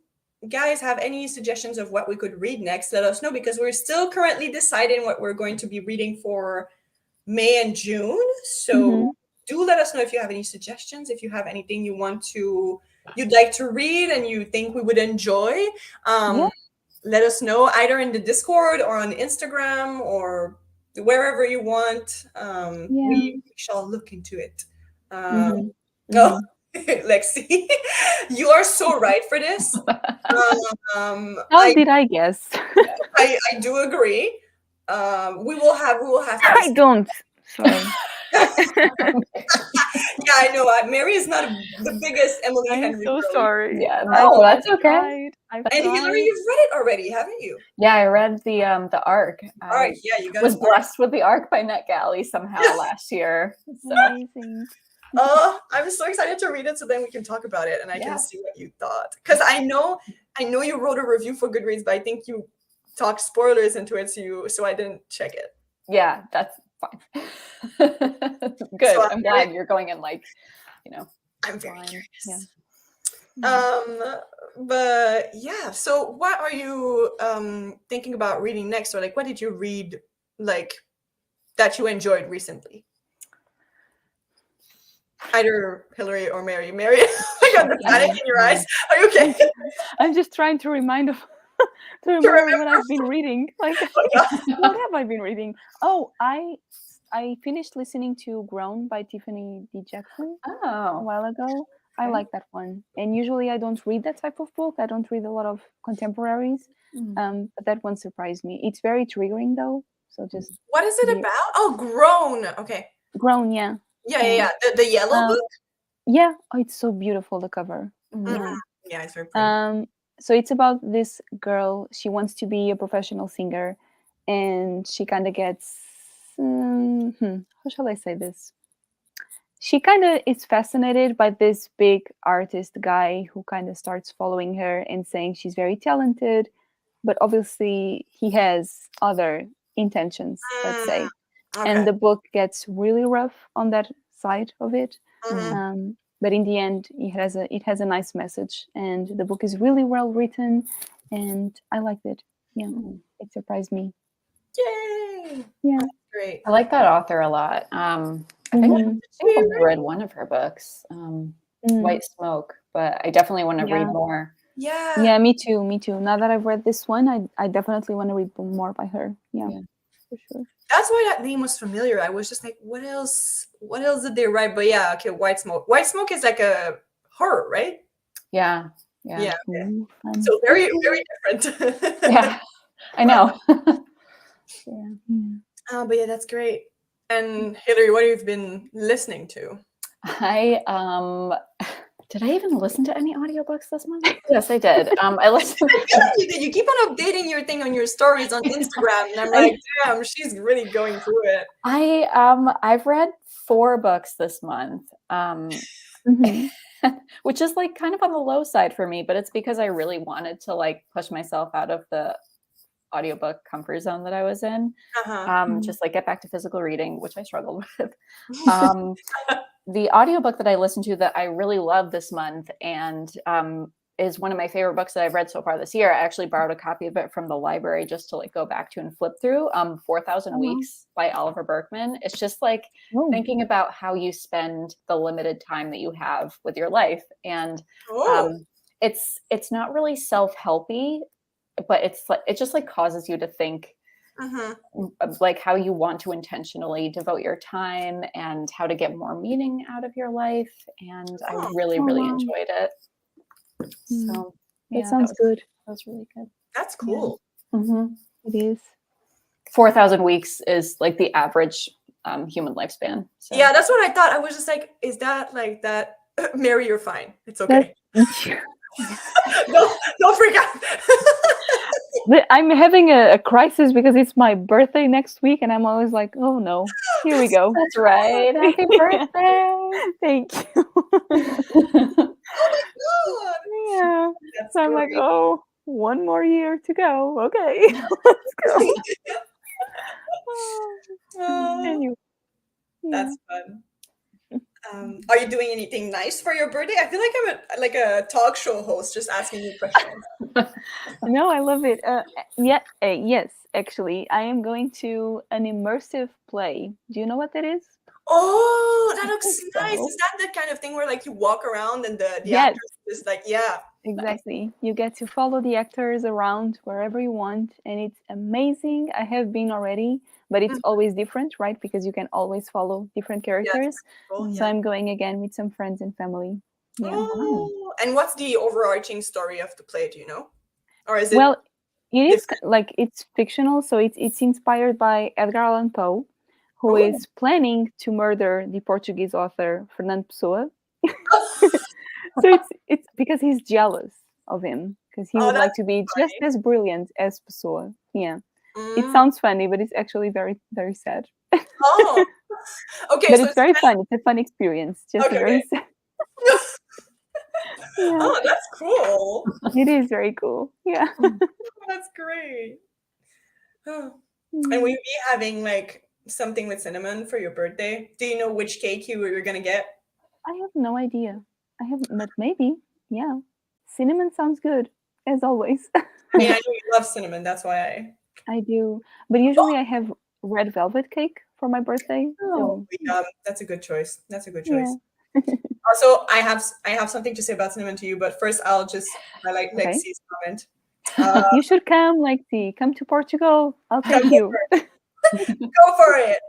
guys have any suggestions of what we could read next, let us know because we're still currently deciding what we're going to be reading for May and June. So do let us know if you have any suggestions, if you have anything you'd like to read and you think we would enjoy. Let us know either in the Discord or on Instagram or wherever you want. We shall look into it. Oh, Lexi, you are so right for this. How did I guess? I do agree. We will have to. I don't. Sorry. Yeah, I know. Mary is not the biggest Emily I'm Henry. so girly. sorry. Yeah, no, that's okay. I've And Hillary, you've read it already, haven't you? Yeah, I read the Arc. All right, yeah, you got. Was blessed with the Arc by NetGalley somehow last year. So. Amazing. Oh, I'm so excited to read it, so then we can talk about it and I can see what you thought. Because I know you wrote a review for Goodreads, but I think you talked spoilers into it, so I didn't check it. Yeah, that's fine. Good. So I'm glad you're going in like, I'm very curious. Yeah. But yeah, so what are you thinking about reading next, or like what did you read like that you enjoyed recently? Either Hillary or Mary. Mary, I got the panic in your eyes. Are you okay? I'm just trying to remind to remember what I've been reading. Like, what have I been reading? Oh, I finished listening to Grown by Tiffany D. Jackson a while ago. I like that one. And usually I don't read that type of book. I don't read a lot of contemporaries. But that one surprised me. It's very triggering though. So just what is it about? Oh, Grown. Okay. Grown, yeah. Yeah. The yellow book? Yeah. Oh, it's so beautiful, the cover. Yeah, it's very pretty. So it's about this girl. She wants to be a professional singer, and she kind of gets how shall I say this? she kind of is fascinated by this big artist guy who kind of starts following her and saying she's very talented, but obviously he has other intentions, let's say. Okay. And the book gets really rough on that side of it. Mhm. But in the end, it has a nice message, and the book is really well written, and I liked it. Yeah, it surprised me. Yay! Yeah, Great. I like that author a lot. I think I've only read one of her books, White Smoke, but I definitely want to read more. Yeah, me too. Me too. Now that I've read this one, I definitely want to read more by her. Yeah, for sure. That's why that name was familiar. I was just like, what else? What else did they write? But yeah, okay, White Smoke. White Smoke is like a horror, right? Yeah. Yeah. Okay. Ooh, So very, very different. Yeah, I know. But yeah, that's great. And Hillary, what have you been listening to? I did I even listen to any audiobooks this month? Yes, I did. I listened. You keep on updating your thing on your stories on Instagram, and I'm like, damn, she's really going through it. I've read 4 books this month, which is like kind of on the low side for me, but it's because I really wanted to like push myself out of the audiobook comfort zone that I was in. Just like get back to physical reading, which I struggled with. The audiobook that I listened to that I really love this month and is one of my favorite books that I've read so far this year. I actually borrowed a copy of it from the library just to like go back to and flip through 4,000 Weeks by Oliver Berkman. It's just like thinking about how you spend the limited time that you have with your life. And it's not really self-helpy, but it's like it just like causes you to think like how you want to intentionally devote your time and how to get more meaning out of your life. And I really, really enjoyed it. So it sounds good. That was really good. That's cool. It is. 4,000 weeks is like the average human lifespan. So. Yeah, that's what I thought. I was just like, is that like that? Mary, you're fine. It's okay. Don't freak out. I'm having a crisis because it's my birthday next week, and I'm always like, oh no, here we go. That's right. Happy birthday. Thank you. Oh my God. Yeah. That's so I'm like, oh, one more year to go. Okay. Let's go. Anyway. That's fun. Are you doing anything nice for your birthday? I feel like I'm like a talk show host just asking you questions. No, I love it. Yes, actually, I am going to an immersive play. Do you know what that is? Oh, that looks nice. Is that the kind of thing where like you walk around and the actors is like, Exactly. You get to follow the actors around wherever you want, and it's amazing. I have been already, but it's always different, right? Because you can always follow different characters. So I'm going again with some friends and family. Yeah. Oh, and what's the overarching story of the play? Do you know? Or is it? Well, it is like it's fictional, so it's inspired by Edgar Allan Poe, who is planning to murder the Portuguese author Fernando Pessoa. So it's because he's jealous of him because he would like to be just as brilliant as Pessoa. Yeah, it sounds funny, but it's actually very, very sad. Oh, okay. But it's very fun. It's a fun experience. Just very sad. Oh, that's cool. It is very cool. Yeah. That's great. Oh. And will you be having like something with cinnamon for your birthday? Do you know which cake you're gonna get? I have no idea. But maybe. Yeah. Cinnamon sounds good, as always. I mean, I know you love cinnamon. That's why I do. But usually I have red velvet cake for my birthday. That's a good choice. That's a good choice. Yeah. Also, I have something to say about cinnamon to you, but first I'll just highlight Lexi's comment. You should come, Lexi. Come to Portugal. I'll take you. Go for it.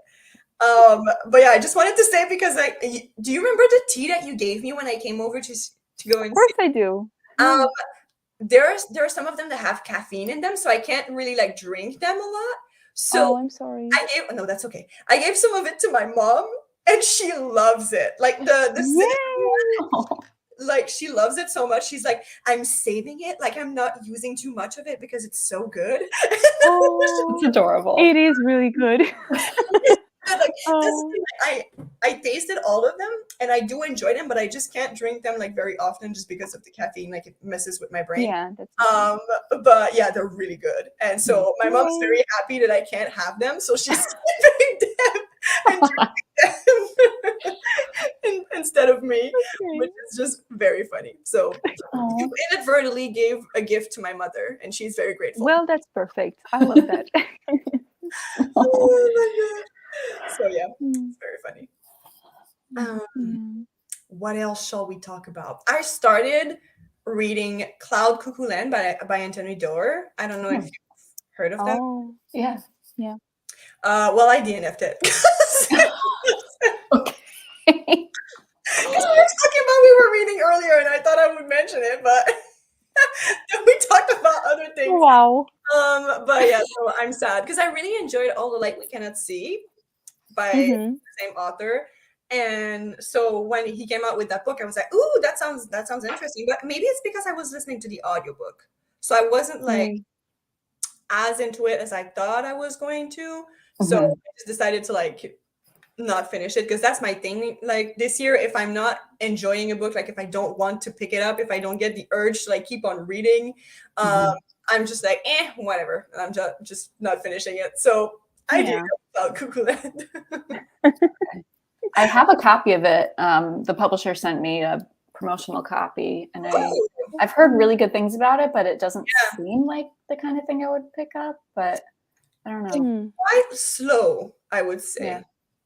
But yeah, I just wanted to say because do you remember the tea that you gave me when I came over to go and? Of course I do. There are some of them that have caffeine in them, so I can't really like drink them a lot. So I'm sorry. No, that's okay. I gave some of it to my mom, and she loves it. Like like she loves it so much. She's like, I'm saving it. Like I'm not using too much of it because it's so good. It's adorable. It is really good. Like, I tasted all of them and I do enjoy them, but I just can't drink them like very often just because of the caffeine. Like it messes with my brain. Yeah, that's But yeah, they're really good. And so my mom's Yay. very happy that I can't have them. So she's skipping them and drinking them instead of me, which is just very funny. So Aw. you inadvertently gave a gift to my mother, and she's very grateful. Well, that's perfect. I love that. Oh my god! So yeah, it's very funny. What else shall we talk about? I started reading Cloud Cuckoo Land by Anthony Doerr. I don't know if you've heard of that. Oh, Yeah. yeah. Well, I DNF'd it. Okay. Because we were talking about we were reading earlier, and I thought I would mention it, but we talked about other things. Wow. But yeah, so I'm sad because I really enjoyed All the Light We Cannot See by the same author. And so when he came out with that book, I was like, ooh, that sounds interesting. But maybe it's because I was listening to the audiobook. So I wasn't like as into it as I thought I was going to. So I just decided to like not finish it because that's my thing. Like this year, if I'm not enjoying a book, like if I don't want to pick it up, if I don't get the urge to like keep on reading, I'm just like, whatever. I'm just not finishing it. So I did about Cuckoo Land. I have a copy of it. The publisher sent me a promotional copy, and I've heard really good things about it, but it doesn't seem like the kind of thing I would pick up. But I don't know. Quite slow, I would say. Yeah.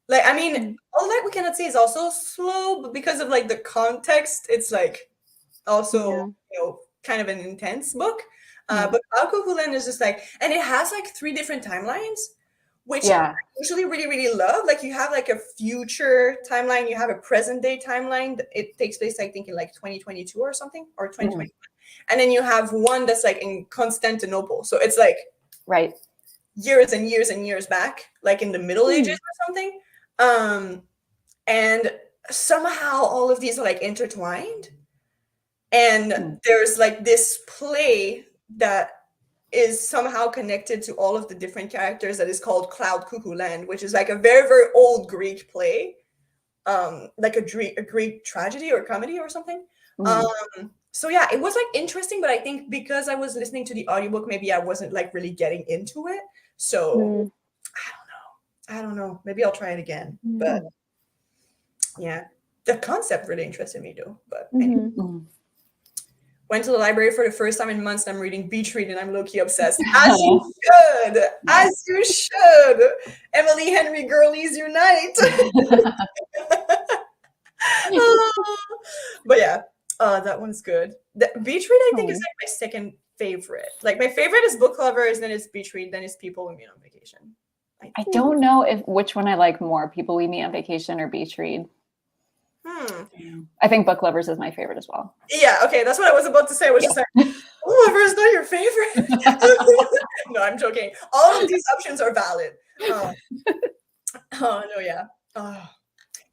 Like, I mean, All That We Cannot See is also slow, but because of like the context, it's like also kind of an intense book. But Cloud Cuckoo Land is just like, and it has like 3 different timelines, which I usually really, really love. Like you have like a future timeline, you have a present day timeline. It takes place, I think, in like 2022 or something, or 2021. And then you have one that's like in Constantinople. So it's like years and years and years back, like in the Middle Ages or something. And somehow all of these are like intertwined. And there's like this play that is somehow connected to all of the different characters that is called Cloud Cuckoo Land, which is like a very, very old Greek play, like a Greek tragedy or comedy or something. So yeah, it was like interesting, but I think because I was listening to the audiobook, maybe I wasn't like really getting into it. So I don't know. Maybe I'll try it again. But yeah, the concept really interested me though. But anyway. Went to the library for the first time in months, and I'm reading Beach Read, and I'm low-key obsessed. As you should! As you should! Emily Henry Girlies Unite! But yeah, that one's good. The Beach Read, I think, is like my second favorite. Like my favorite is Book Lovers, then it's Beach Read, then it's People We Meet on Vacation. I don't know which one I like more, People We Meet on Vacation or Beach Read. I think Book Lovers is my favorite as well. Yeah, okay, that's what I was about to say. I was just like, Book Lovers is not your favorite? No, I'm joking. All of these options are valid. Oh, no, yeah. But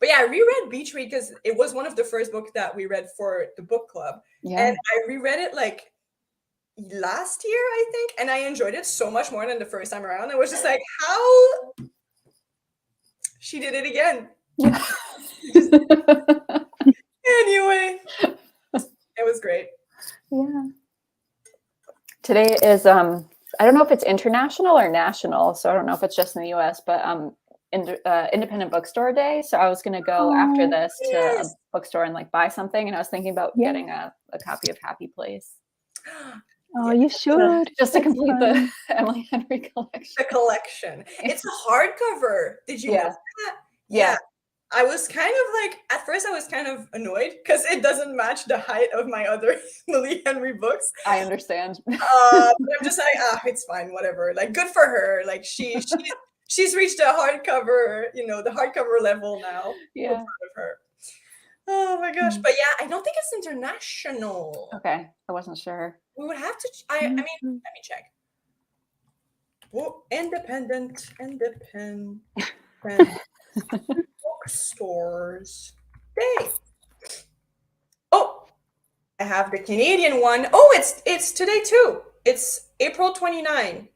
yeah, I reread Beach Read because it was one of the first books that we read for the book club. And I reread it like last year, I think, and I enjoyed it so much more than the first time around. I was just like, how she did it again. Anyway, it was great. Yeah. Today is I don't know if it's international or national, so I don't know if it's just in the US, but Independent Bookstore Day. So I was going to go after this to a bookstore and like buy something, and I was thinking about getting a copy of Happy Place. Oh, you should. Just to complete the Emily Henry collection. The collection. It's a hardcover. Did you know that? Yeah. I was kind of like, at first I was kind of annoyed because it doesn't match the height of my other Emily Henry books. I understand. But I'm just like, it's fine, whatever. Like, good for her. Like, she's reached a hardcover, the hardcover level now. Yeah. I'm proud of her. Oh my gosh. But yeah, I don't think it's international. Okay. I wasn't sure. We would have to, I mean, let me check. Independent. Bookstores Day. Oh, I have the Canadian one. Oh, it's today too. It's April 29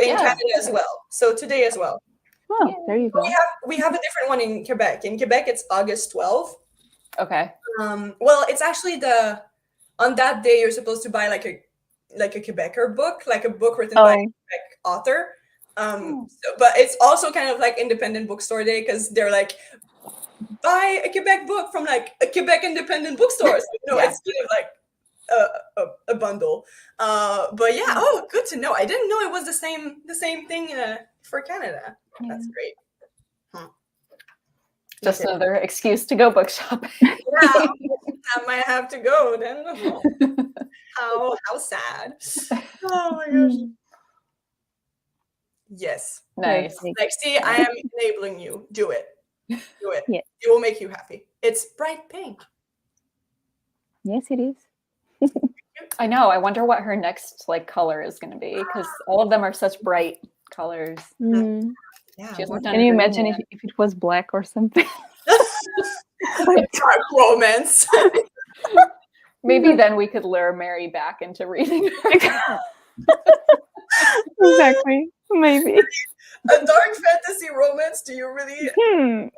in Canada as well. So today as well. Oh, there you go. We have a different one in Quebec. In Quebec, it's August 12th. Okay. Well, it's actually on that day you're supposed to buy like a Quebecer book, like a book written by a Quebec author. But it's also kind of like independent bookstore day because they're like, buy a Quebec book from like a Quebec independent bookstore. So, it's kind of like a bundle. But yeah, good to know. I didn't know it was the same thing for Canada. That's great. Just another excuse to go book shopping. Yeah, I might have to go then. How sad. Oh my gosh. Yes. Nice. Like, see, I am enabling you. Do it. Do it. Yeah. It will make you happy. It's bright pink. Yes, it is. I know. I wonder what her next like color is going to be because all of them are such bright colers. Yeah. Can you imagine if it was black or something? Dark romance. Maybe then we could lure Mary back into reading. Exactly. Maybe. A dark fantasy romance? Do you really? I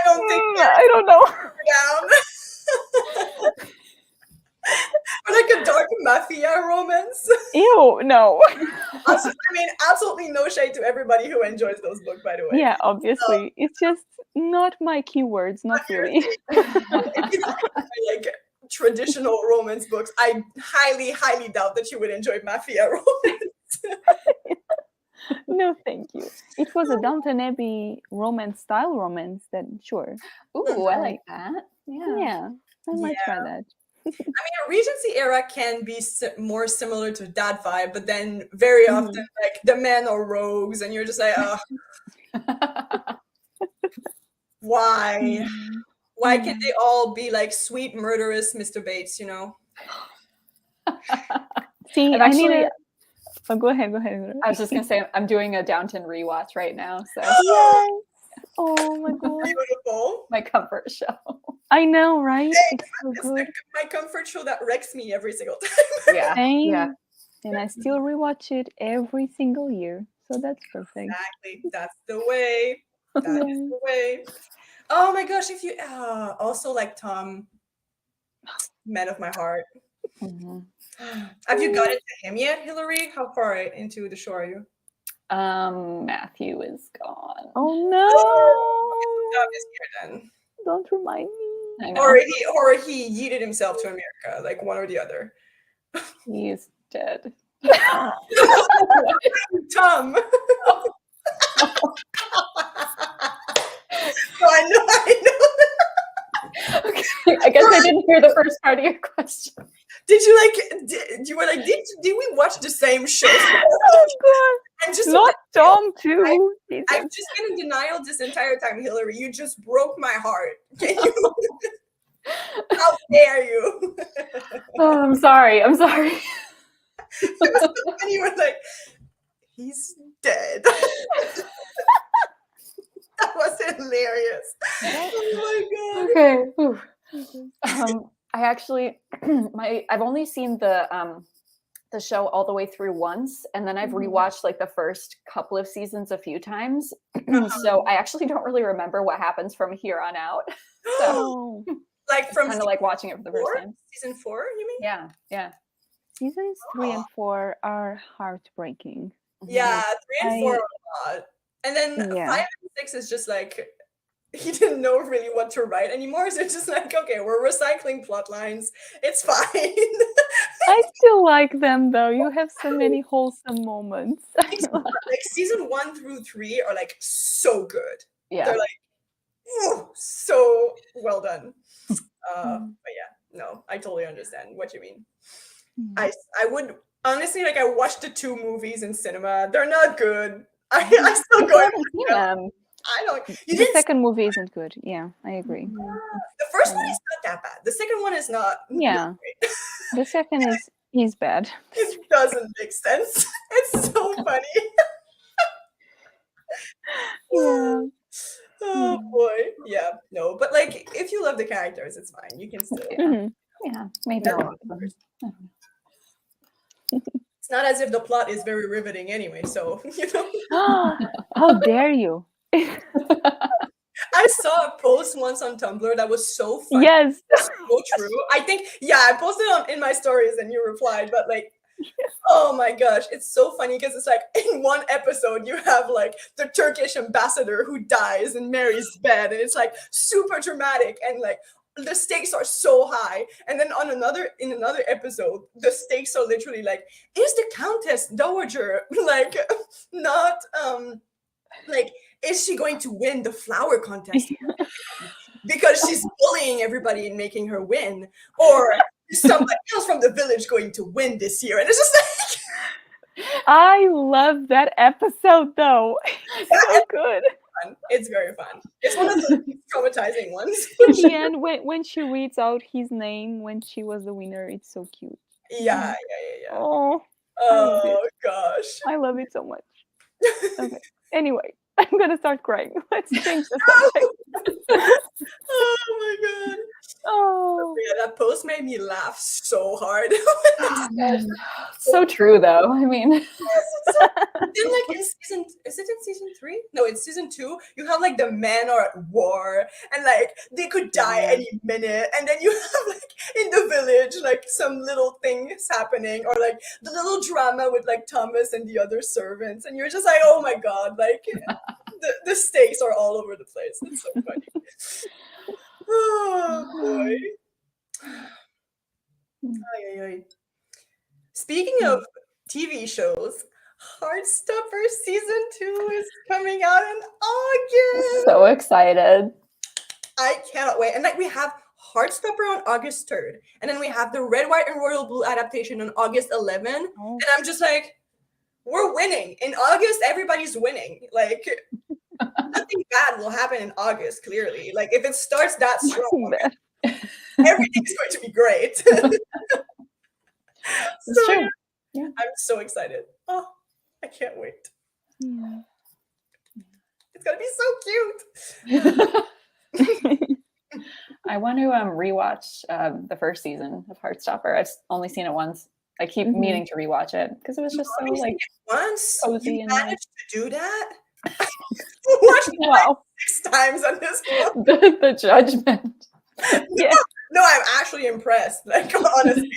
don't think. I don't know. Down. Or like a dark mafia romance. Ew, no. I mean, absolutely no shade to everybody who enjoys those books, by the way. Yeah, obviously. It's just not my keywords, not really. Like traditional romance books, I highly, highly doubt that you would enjoy mafia romance. No, thank you. It was a Downton Abbey style romance, then sure. Ooh, I like that. Yeah, I might try that. I mean, a Regency era can be more similar to that vibe, but then very often, like, the men are rogues, and you're just like, why? Why can't they all be like sweet, murderous Mr. Bates, you know? See, I need a... go ahead. I was just going to say, I'm doing a Downton rewatch right now, so... Yes! Oh my god. Beautiful. My comfort show. I know, right? It's so It's good. like my comfort show that wrecks me every single time. Yeah. Same. And I still rewatch it every single year. So that's perfect. Exactly. That's the way. That's the way. Oh my gosh, if you also like Tom, man of my heart. Have you gotten to him yet, Hillary? How far into the show are you? Matthew is gone. Oh no! Tom is here then. Don't remind me. I know. Or he yeeted himself to America, like one or the other. He's dead. Tom. I know. Okay. I guess I didn't hear the first part of your question. Did we watch the same show? Oh god! I'm just not Tom too. I've just been in denial this entire time, Hillary. You just broke my heart. Can you? How dare you? Oh, I'm sorry. It was so funny. You were like, he's dead. That was hilarious. Oh my god. Okay. I actually I've only seen the show all the way through once, and then I've rewatched like the first couple of seasons a few times. So I actually don't really remember what happens from here on out. So like from kind of like watching it for the first time. Season 4, you mean? Yeah. Seasons 3 and 4 are heartbreaking. Yeah, 3 and 4 are a lot. And then 5 and 6 is just like he didn't know really what to write anymore. So it's just like, okay, we're recycling plot lines. It's fine. I still like them though. You have so many wholesome moments. Like season 1 through 3 are like so good. Yeah. They're like, so well done. But yeah, no, I totally understand what you mean. I would honestly, like, I watched the 2 movies in cinema. They're not good. I still go and them. I don't. The second movie isn't good. Yeah, I agree. The first one is not that bad. The second one is not. Yeah, the second is bad. It doesn't make sense. It's so funny. Yeah. Oh boy. Yeah. No, but like, if you love the characters, it's fine. You can still. Yeah. Maybe. It's not as if the plot is very riveting anyway, so you know. How dare you? I saw a post once on Tumblr that was so funny. Yes. It's so true. I think, yeah, I posted in my stories and you replied, but like, oh my gosh, it's so funny because it's like in one episode you have like the Turkish ambassador who dies in Mary's bed, and it's like super dramatic and like the stakes are so high. And then in another episode, the stakes are literally like, is the Countess Dowager like not like, is she going to win the flower contest because she's bullying everybody and making her win, or is somebody else from the village going to win this year? And it's just like, I love that episode though. It's so good. fun. It's very fun. It's one of the traumatizing ones. In the end, when she reads out his name when she was the winner, it's so cute. Yeah. Oh, Oh gosh. I love it so much. Okay. Anyway, I'm gonna start crying. Let's change the subject. Oh my god. Oh, Yeah, that post made me laugh so hard. Oh, man. So true, though. I mean, Then like is it in season 3? No, it's season 2. You have like the men are at war and like they could die any minute, and then you have like in the village like some little things happening, or like the little drama with like Thomas and the other servants, and you're just like, oh my god, like the stakes are all over the place. It's so funny. Oh boy. Ay, ay, ay. Speaking of TV shows, Heartstopper season 2 is coming out in August. so excited. I cannot wait. And like we have Heartstopper on August 3rd, and then we have the Red, White, and Royal Blue adaptation on August 11th. And I'm just like, we're winning. In August, everybody's winning. Like nothing bad will happen in August, clearly. Like if it starts that strong, everything's going to be great. It's So, true. yeah, I'm so excited. Oh, I can't wait. yeah. It's gonna be so cute. I want to rewatch the first season of Heartstopper. I've only seen it once. I keep meaning to rewatch it because it was just so Only like seen it once cozy you and nice. managed to do that. Watched it like Wow, 6 times on this one. the judgment. Yeah. No, I'm actually impressed. Like honestly,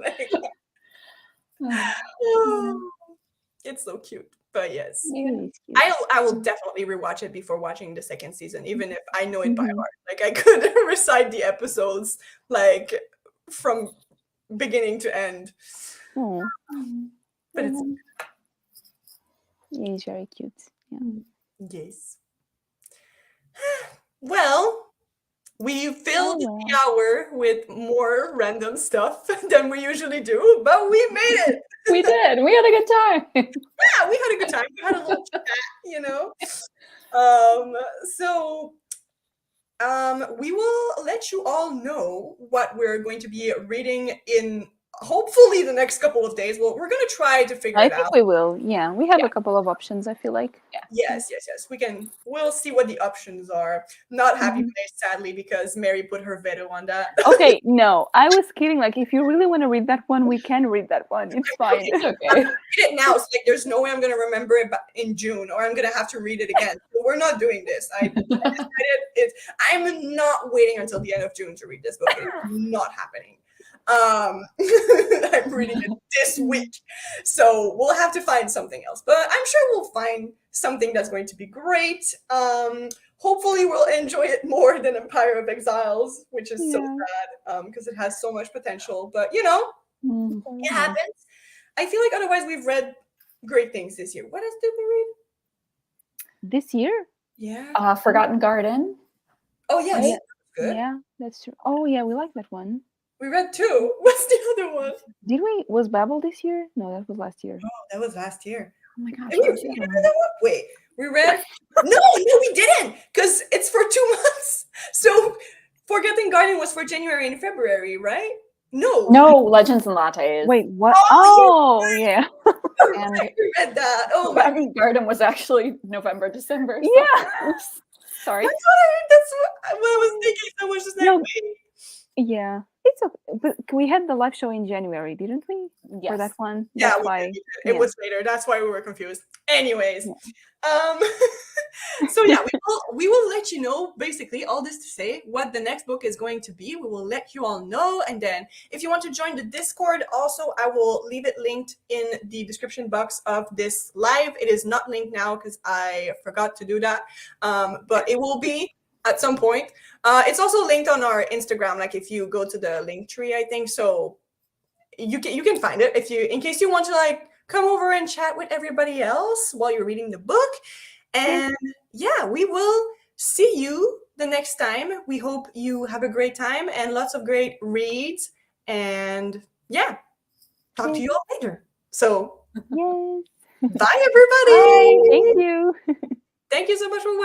like, oh, it's so cute. But yes, Yeah. I will definitely rewatch it before watching the second season, even if I know it by heart. Like I could recite the episodes like from beginning to end. Oh, But it's he's very cute. Yeah. yes. Well, we filled Oh, the hour with more random stuff than we usually do, but we made it. We did. We had a good time. Yeah, we had a good time. We had a little chat, you know. So we will let you all know what we're going to be reading in hopefully the next couple of days. Well, we're going to try to figure I it think out. we will. Yeah, we have a couple of options, I feel like. Yes. We'll see what the options are. Not happy place, sadly, because Mary put her veto on that. Okay, no, I was kidding. Like, if you really want to read that one, we can read that one. It's fine. It's okay. Read it now. So like, there's no way I'm going to remember it in June, or I'm going to have to read it again. So we're not doing this. I decided I'm not waiting until the end of June to read this book. It's not happening. I'm reading it this week, so we'll have to find something else, but I'm sure we'll find something that's going to be great. Hopefully we'll enjoy it more than Empire of Exiles, which is so sad because it has so much potential, but you know, it happens. I feel like otherwise we've read great things this year. What else did we read This year? yeah Forgotten Garden. Oh yes, Right? good. Yeah, that's true. Oh, yeah, we like that one. We read 2. What's the other one? Did we? Was Babel this year? No, that was last year. Oh, that was last year. Oh my gosh. Did we what was the read other another one? Wait, we read? No, we didn't, because it's for 2 months. So, Forgotten Garden was for January and February, right? No. No, Legends and Lattes. Wait, what? Oh, Oh, yeah. And we read that. Oh my God. Forgotten Garden was actually November, December. Yeah. Oops. Sorry. That's what I was thinking. So I was just like, No. wait. Yeah, it's okay. But we had the live show in January, didn't we? For that Yes. one. Yeah, That's we why. did. It Yeah. was later. That's why we were confused. Anyways, Yeah. so yeah, we will let you know, basically all this to say what the next book is going to be. We will let you all know, and then if you want to join the Discord, also I will leave it linked in the description box of this live. It is not linked now because I forgot to do that, but it will be at some point. It's also linked on our Instagram, like if you go to the link tree, I think. So you can find it if you, in case you want to like come over and chat with everybody else while you're reading the book. And yeah, we will see you the next time. We hope you have a great time and lots of great reads. And yeah, talk to you all later. So Yes. bye everybody. Bye. Thank you. Thank you so much for watching.